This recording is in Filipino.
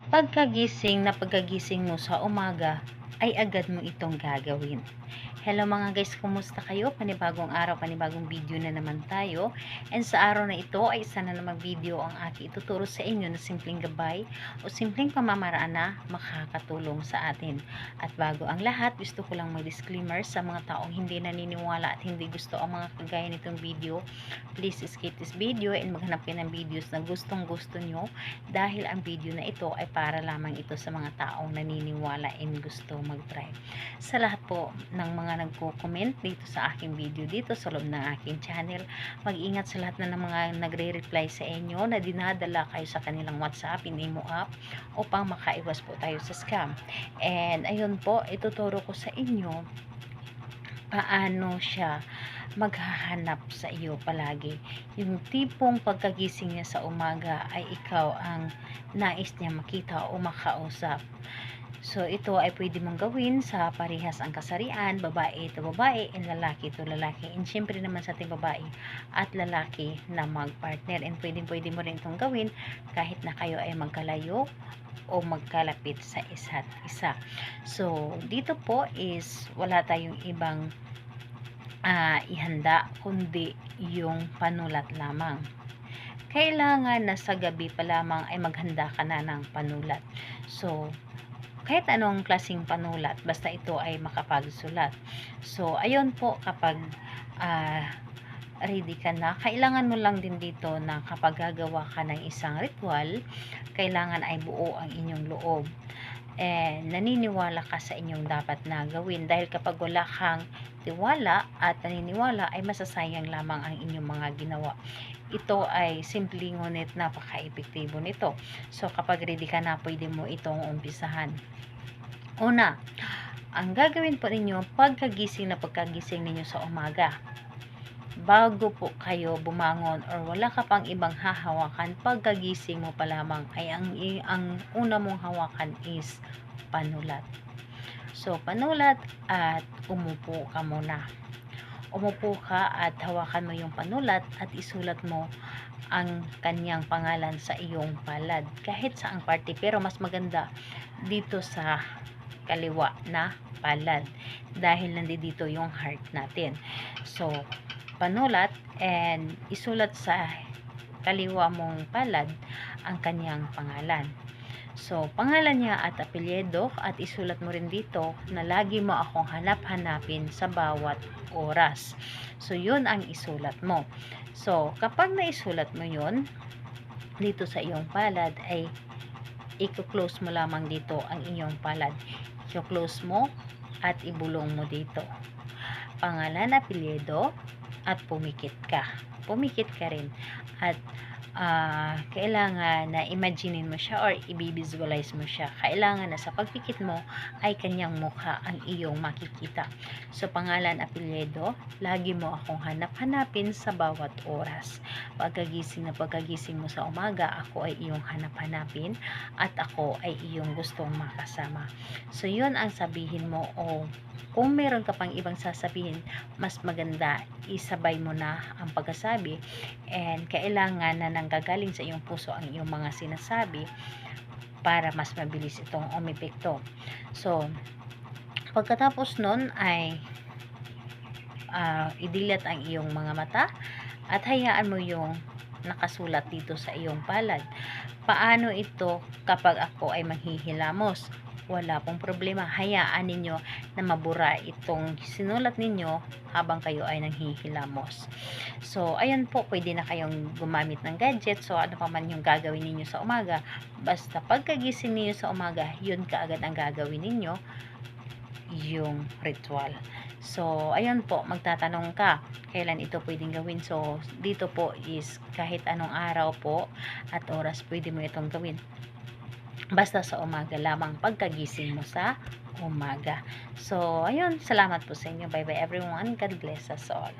Pagkagising mo sa umaga, ay agad mo itong gagawin. Hello mga guys, kumusta kayo? Panibagong araw, panibagong video na naman tayo. And sa araw na ito ay isa na namang video ang aking ituturo sa inyo na simpleng gabay o simpleng pamamaraan na makakatulong sa atin. At bago ang lahat, gusto ko lang mag-disclaimer sa mga taong hindi naniniwala at hindi gusto ang mga kagaya nitong video. Please skip this video and maghanap kayo ng videos na gustong gusto nyo dahil ang video na ito ay para lamang ito sa mga taong naniniwala and gusto mag-try. Sa lahat po ng mga nagko-comment dito sa aking video dito sa loob ng aking channel, mag-ingat sa lahat na ng mga nagre-reply sa inyo na dinadala kayo sa kanilang WhatsApp, in-imo app upang makaiwas po tayo sa scam. And ayun po, ituturo ko sa inyo paano siya maghahanap sa iyo palagi. Yung tipong pagkagising niya sa umaga ay ikaw ang nais niya makita o makausap. So, ito ay pwede mong gawin sa parehas ang kasarian, babae to babae, and lalaki to lalaki. And syempre naman sa ating babae at lalaki na mag-partner. And pwede mo rin itong gawin kahit na kayo ay magkalayo o magkalapit sa isa't isa. So, dito po is wala tayong ibang ihanda kundi yung panulat lamang. Kailangan na sa gabi pa lamang ay maghanda ka na ng panulat. So, kahit anong klaseng panulat, basta ito ay makapagsulat. So, ayun po, kapag ready ka na, kailangan mo lang din dito na kapag gagawa ka ng isang ritual, kailangan ay buo ang inyong loob. And naniniwala ka sa inyong dapat na gawin dahil kapag wala kang tiwala at naniniwala ay masasayang lamang ang inyong mga ginawa. Ito ay simple ngunit napaka-epektibo nito. So kapag ready ka na, pwede mo itong umpisahan. Una, ang gagawin po ninyo pagkagising ninyo sa umaga, bago po kayo bumangon or wala ka pang ibang hahawakan, pagkagising mo pa lamang ay ang una mong hawakan is panulat. So, panulat at umupo ka muna. Umupo ka at hawakan mo yung panulat at isulat mo ang kanyang pangalan sa iyong palad. Kahit saang parte, pero mas maganda dito sa kaliwa na palad dahil nandito yung heart natin. So, panulat and isulat sa kaliwa mong palad ang kanyang pangalan. So, pangalan niya at apelyido at isulat mo rin dito na lagi mo akong hanap-hanapin sa bawat oras. So, yun ang isulat mo. So, kapag naisulat mo yun dito sa iyong palad ay i-close mo lamang dito ang iyong palad. I-close mo at ibulong mo dito. Pangalan, apelyido at pumikit ka. Pumikit ka rin at kailangan na imaginein mo siya or i-visualize mo siya. Kailangan na sa pagpikit mo ay kanyang mukha ang iyong makikita. So, pangalan, apelyido, lagi mo akong hanap-hanapin sa bawat oras. Pagkagising mo sa umaga, ako ay iyong hanap-hanapin at ako ay iyong gustong makasama. So, yun ang sabihin mo o kung meron ka pang ibang sasabihin, mas maganda isabay mo na ang pagkasabi and kailangan na nanggagaling sa iyong puso ang iyong mga sinasabi para mas mabilis itong umepekto. So, pagkatapos nun ay idilat ang iyong mga mata at hayaan mo yung nakasulat dito sa iyong palad. Paano ito kapag ako ay manghihilamos? Wala pong problema, hayaan ninyo na mabura itong sinulat ninyo habang kayo ay nanghihilamos. So, ayun po, pwede na kayong gumamit ng gadget. So, ano pa man yung gagawin ninyo sa umaga, basta pagkagising ninyo sa umaga, yun kaagad ang gagawin ninyo, yung ritual. So, ayun po, magtatanong ka, kailan ito pwedeng gawin? So, dito po is kahit anong araw po at oras pwede mo itong gawin. Basta sa umaga lamang pagkagising mo sa umaga. So, ayun, salamat po sa inyo. Bye bye everyone. God bless us all.